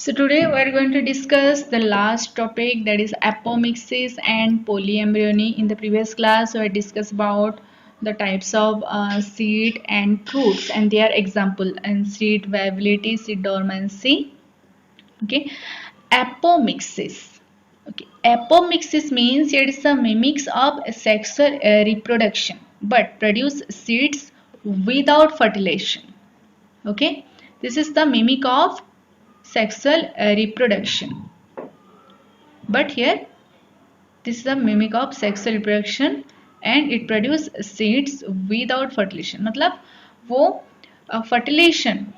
So today we are going to discuss the last topic, that is apomixis and polyembryony. In the previous class we discussed about the types of seed and fruits and their example, and seed viability, seed dormancy. Okay, apomixis. Okay, apomixis means it is a mimics of sexual reproduction but produce seeds without fertilization. Okay, this is the mimic of sexual reproduction, but here this is a mimic of sexual reproduction and it produce seeds without fertilization. मतलब वो fertilization,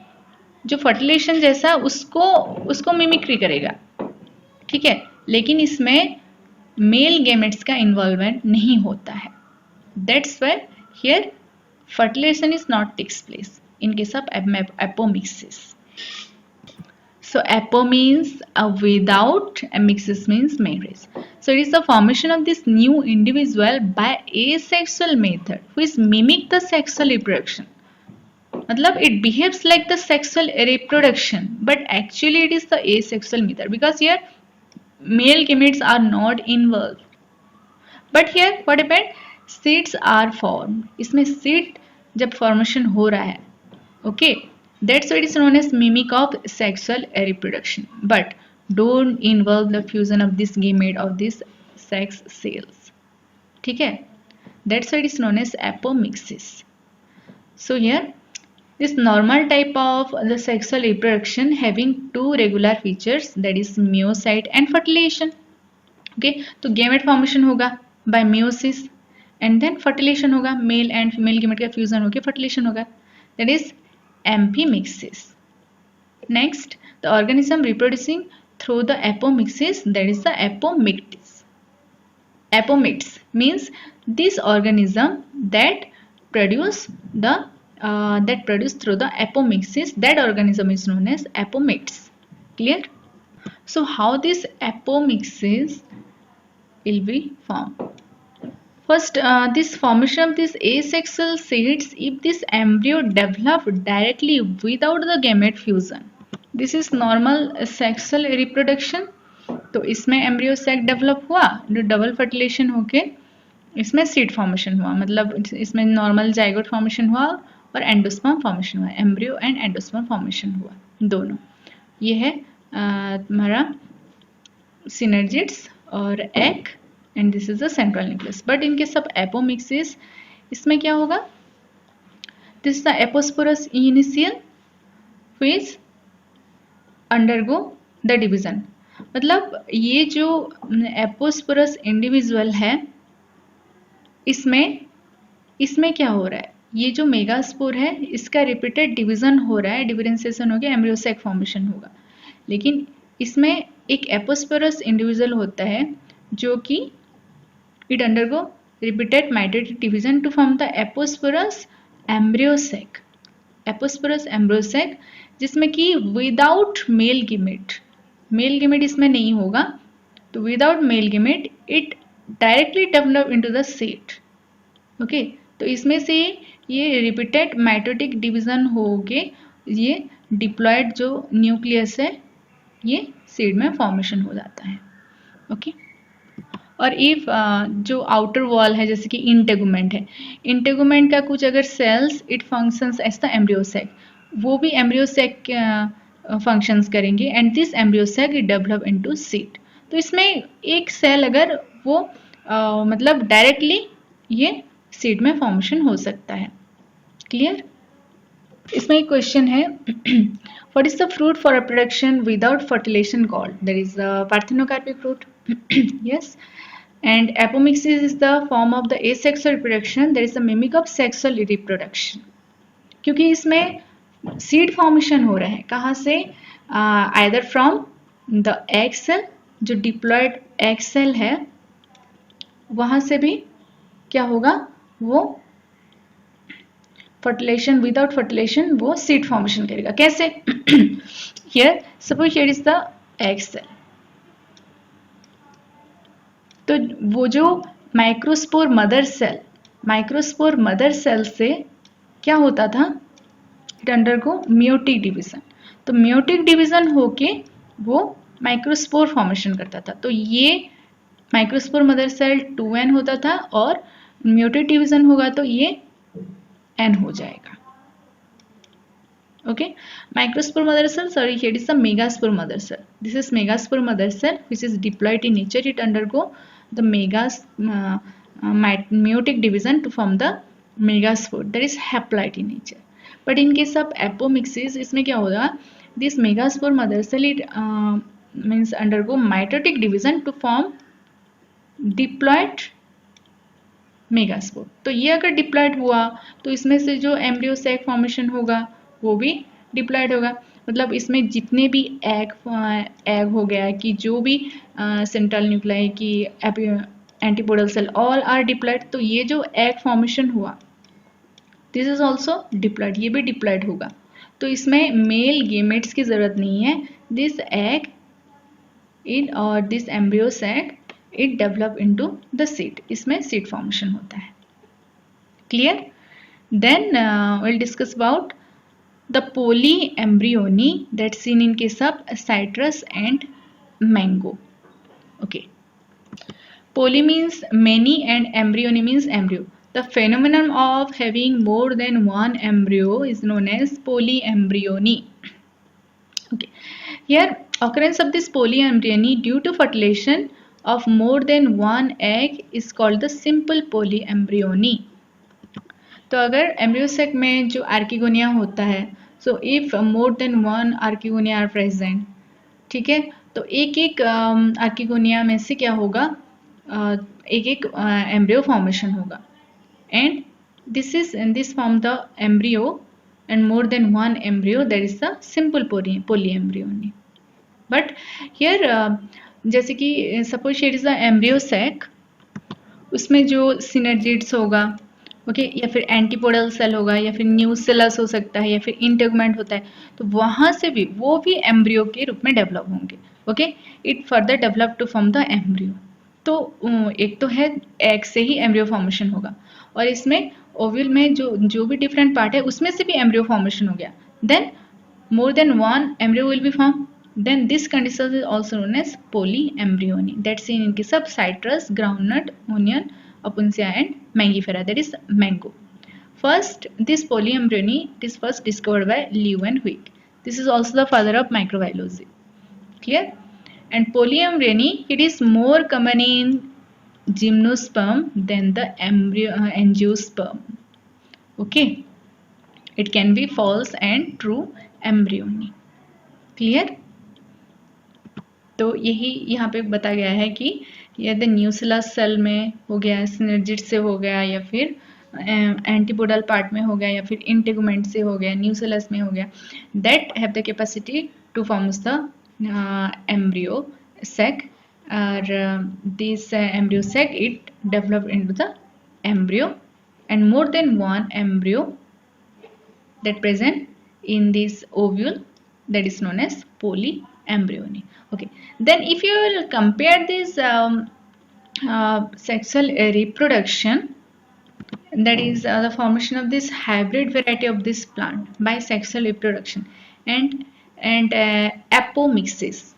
जो fertilization जैसा उसको उसको mimicry करेगा, ठीक है, लेकिन इसमें मेल गेमेट्स का इन्वॉल्वमेंट नहीं होता है. That's why here fertilization is not takes place in case of apomixis. So apo means without, amixis means marriage. So it is the formation of this new individual by asexual method which mimic the sexual reproduction. मतलब it behaves like the sexual reproduction but actually it is the asexual method because here male gametes are not involved. But here what happened? Seeds are formed. इसमें seed जब formation हो रहा है, okay, that's why it is known as mimic of sexual reproduction, but don't involve the fusion of this gamete of this sex cells. ठीक है, that's why it is known as apomixis. So here this normal type of the sexual reproduction having two regular features, that is meiosis and fertilization. Okay, तो gamete formation होगा by meiosis and then fertilization होगा, male and female gamete का fusion होके fertilization होगा, that is amphimixis. Next, the organism reproducing through the apomixis, that is the apomictes. Apomictes means this organism that produce through the apomixis, that organism is known as apomictes. Clear? So how this apomixis will be formed? First, this formation of these asexual seeds, if this embryo develop directly without the gamete fusion, this is normal sexual reproduction. तो इसमें embryo sac develop हुआ, जो double fertilisation होके इसमें seed formation हुआ, मतलब इसमें normal zygote formation हुआ और एंडोस्पर्म फॉर्मेशन हुआ, एम्ब्रियो एंड एंडोस्पर्म फॉर्मेशन हुआ दोनों. ये है हमारा सिनर्जिड्स और egg and this is the central nucleus. But in case of apomixis, इसमें क्या होगा? This is the aposporous initial which undergo the division. मतलब ये जो aposporous individual है, इसमें क्या हो रहा है? ये जो मेगास्पोर है इसका रिपीटेड डिवीजन हो रहा है, डिफरेंशिएशन हो गया, एम्ब्रियो सेक फॉर्मेशन होगा. लेकिन इसमें एक एपोस्पोरस इंडिविजुअल होता है जो कि it undergo repeated mitotic division to form the aposporous embryo sac. Aposporous embryo sac जिसमें कि without male gamete इसमें नहीं होगा, तो without male gamete it directly develop into the seed. Okay, तो इसमें से ये repeated mitotic division होके ये diploid जो न्यूक्लियस है ये सीड में फॉर्मेशन हो जाता है. ओके, और इफ जो आउटर वॉल है जैसे कि इंटेगुमेंट है, इंटेगुमेंट का कुछ अगर cells it functions as the embryo sac, वो भी एम्ब्रियोसेक फंक्शंस करेंगे and this embryo sac it develop into seed. तो इसमें एक सेल अगर वो मतलब डायरेक्टली ये सीड में फॉर्मेशन हो सकता है. क्लियर? इसमें एक क्वेश्चन है, what is the fruit for reproduction without fertilisation called? That is the parthenocarpic fruit. Yes. And apomixis is the form of the asexual reproduction, that is the mimic of sexual reproduction. क्योंकि इसमें seed formation हो रहा है कहाँ से? either from the egg cell, जो diploid egg cell है वहाँ से भी क्या होगा, वो फर्टिलाइजेशन विदाउट फर्टिलाइजेशन वो सीड फॉर्मेशन करेगा. कैसे? here suppose here is the egg cell, तो वो जो माइक्रोस्पोर मदर सेल से क्या होता था, इट अंडरगो मियोटिक डिवीजन. तो मियोटिक डिवीजन होके वो माइक्रोस्पोर फॉर्मेशन करता था। तो ये माइक्रोस्पोर मदर सेल 2n होता था और म्यूटेट डिवीजन होगा तो ये n हो जाएगा। Okay, microspore mother cell, sorry, here is the megaspore mother cell. This is megaspore mother cell which is diploid in nature. It undergo the meiotic division to form the megaspore, that is haploid in nature. But in case of apomixis, इसमें क्या होगा, this megaspore mother cell it means undergo mitotic division to form diploid megaspore. तो ये अगर diploid हुआ तो इसमें से जो एम्ब्रियो सैक फॉर्मेशन होगा वो भी डिप्लॉयड होगा। मतलब इसमें जितने भी एग हो गया कि जो भी सेंट्रल न्यूक्लियाई की antipodal cell all are diploid. तो ये जो एग फॉर्मेशन हुआ दिस इज ऑल्सो डिप्लॉयड, ये भी डिप्लॉयड होगा। तो इसमें मेल गेमेट्स की जरूरत नहीं है। दिस एग इन और this embryo sac it develop into the seed, इसमें seed formation होता है। Clear? Then we'll discuss about the polyembryony that's seen in case of citrus and mango. Okay, poly means many and embryony means embryo. The phenomenon of having more than one embryo is known as polyembryony. Okay, here occurrence of this polyembryony due to fertilization of more than one egg is called the simple polyembryony. तो अगर embryo sac में जो archegonia होता है, so if more than one archegonia are present, ठीक है, तो एक एक आर्किगोनिया में से क्या होगा, एक एक एम्ब्रियो फॉर्मेशन होगा and this is in this form the embryo and more than one embryo, that is the simple polyembryony. But here जैसे कि suppose here is the embryo sac, उसमें जो सिनर्जिड्स होगा, ओके, या फिर एंटीपोडल सेल होगा या फिर न्यूसेलस हो सकता है या फिर इंटेगमेंट होता है, तो वहाँ से भी वो भी एम्ब्रियो के रूप में डेवलप होंगे। Okay, it further develop to form the embryo. तो एक तो है एग से ही एम्ब्रियो फॉर्मेशन होगा और इसमें ओव्यूल में जो भी डिफरेंट पार्ट है उसमें से भी एम्ब्रियो फॉर्मेशन हो गया। Then more than one embryo will be form. Then this condition is also known as polyembryony. That's seen in case of citrus, groundnut, onion, opuntia and mangifera, that is mango. First, this polyembryony is first discovered by Leeuwenhoek. This is also the father of microbiology. Clear? And polyembryony, it is more common in gymnosperm than the angiosperm. Okay? It can be false and true embryony. Clear? तो यही यहाँ पे बता गया है कि यदि nucellus cell में हो गया, सिनर्जिड से हो गया या फिर एंटीपोडल पार्ट में हो गया या फिर इंटेगुमेंट से हो गया, न्यूसेलस में हो गया, that have the capacity to forms the embryo sac और this embryo sac it develop into the embryo and more than one embryo that present in this ovule, that is known as polyembryony. Okay, then if you will compare this sexual reproduction, that is the formation of this hybrid variety of this plant by sexual reproduction and apomixis,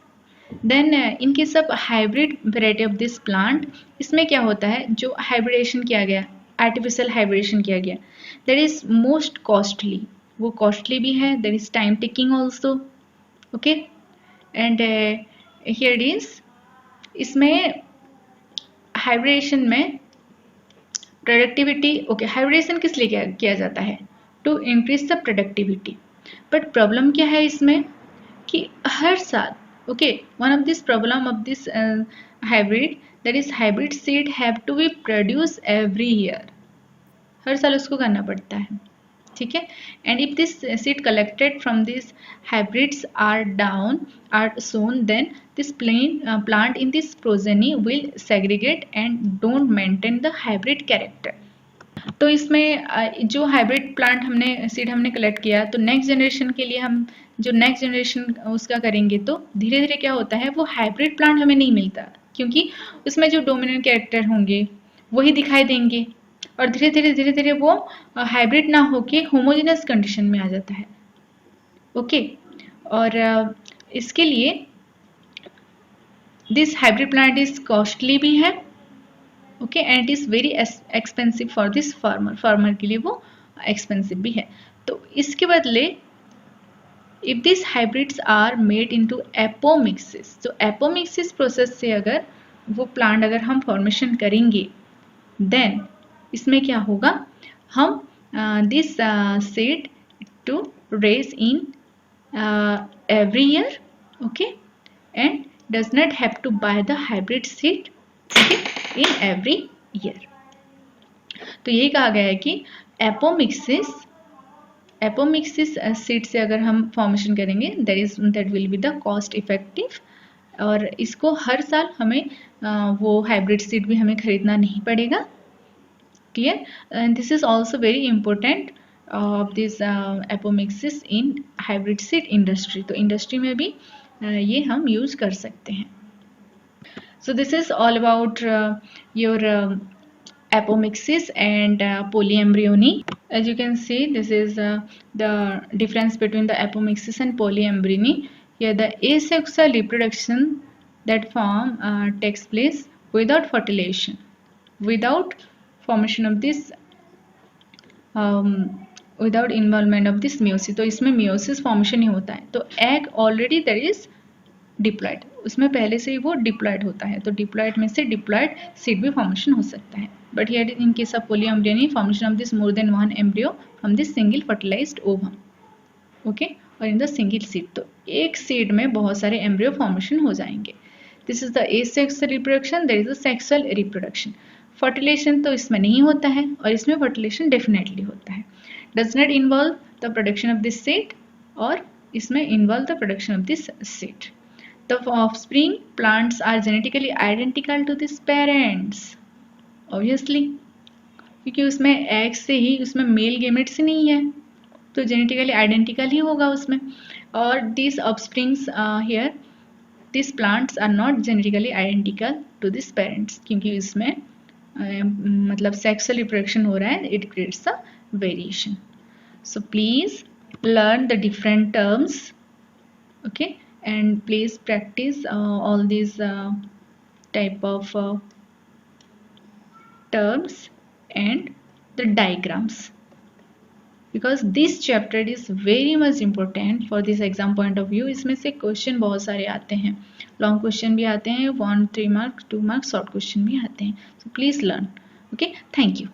then in case of hybrid variety of this plant, इसमें क्या होता है, जो hybridization किया गया, artificial hybridization किया गया, that is most costly, वो costly भी है, that is time taking also. Okay, and here it is, इसमें hybridization में प्रोडक्टिविटी, ओके, हाइब्रिडेशन किस लिए किया जाता है, to increase the productivity. But problem क्या है इसमें कि हर साल, okay, one of this problem of this hybrid, that is hybrid seed have to be produce every year, हर साल उसको करना पड़ता है, ठीक है। And if this seed collected from this hybrids are down are sown, then this plant in this progeny will segregate and don't maintain the hybrid character. तो इसमें जो हाइब्रिड प्लांट सीड हमने कलेक्ट किया, तो नेक्स्ट जनरेशन के लिए हम जो नेक्स्ट जनरेशन उसका करेंगे, तो धीरे धीरे क्या होता है, वो हाइब्रिड प्लांट हमें नहीं मिलता, क्योंकि उसमें जो डोमिनेंट कैरेक्टर होंगे वही दिखाई देंगे और धीरे धीरे वो हाइब्रिड ना होके होमोजेनस कंडीशन में आ जाता है। ओके, और इसके लिए this hybrid plant is costly भी है, okay, and it is very expensive for this farmer के लिए वो एक्सपेंसिव भी है। तो इसके बदले if this hybrids are made into apomixis, तो एपोमिक्सिस प्रोसेस से अगर वो प्लांट अगर हम फॉर्मेशन करेंगे, देन इसमें क्या होगा, हम this seed to raise in every year, okay, and does not have to buy the hybrid seed, okay, in every year. तो ये कहा गया है कि एपोमिक्सिस सीड से अगर हम फॉर्मेशन करेंगे that will be the cost effective, और इसको हर साल हमें वो हाइब्रिड सीड भी हमें खरीदना नहीं पड़ेगा, clear. And this is also very important of this apomixis in hybrid seed industry, तो इंडस्ट्री में भी ये हम यूज कर सकते हैं। So this is all about your apomixis and polyembryony. As you can see, this is the difference between the apomixis and polyembryony. Here the asexual reproduction that form takes place without fertilization, without formation of this without involvement of this meiosis. तो इसमें meiosis formation नहीं होता है, तो egg already there is diploid, उसमें पहले से ही वो डिप्लॉयड होता है, तो डिप्लॉयड में से डिप्लॉयड सीड भी फॉर्मेशन हो सकता है। But here in case of polyembryony formation of this more than one embryo from this single fertilized ovum, okay, और इन द सिंगल सीड, तो एक सीड में बहुत सारे एम्ब्रियो फॉर्मेशन हो जाएंगे। This is the asexual reproduction, there is a sexual reproduction. Fertilisation तो इसमें नहीं होता है, और इसमें फर्टिलाइजेशन डेफिनेटली होता है। Does not involve the production of this seed, और इसमें involve the production of this seed. The offspring plants are genetically identical to this parents, obviously, क्योंकि उसमें egg से ही, उसमें मेल गेमेट्स नहीं है, तो जेनेटिकली आइडेंटिकल ही होगा उसमें। और these offsprings here, these plants are not genetically identical to this parents, क्योंकि इसमें मतलब sexual reproduction हो रहा है, it creates a variation. So please learn the different terms, okay, and please practice all these type of terms and the diagrams, because this chapter is very much important for this exam point of view. इसमें से question बहुत सारे आते हैं, long question भी आते हैं, 1 3 marks 2 marks short question भी आते हैं, so please learn, okay, thank you.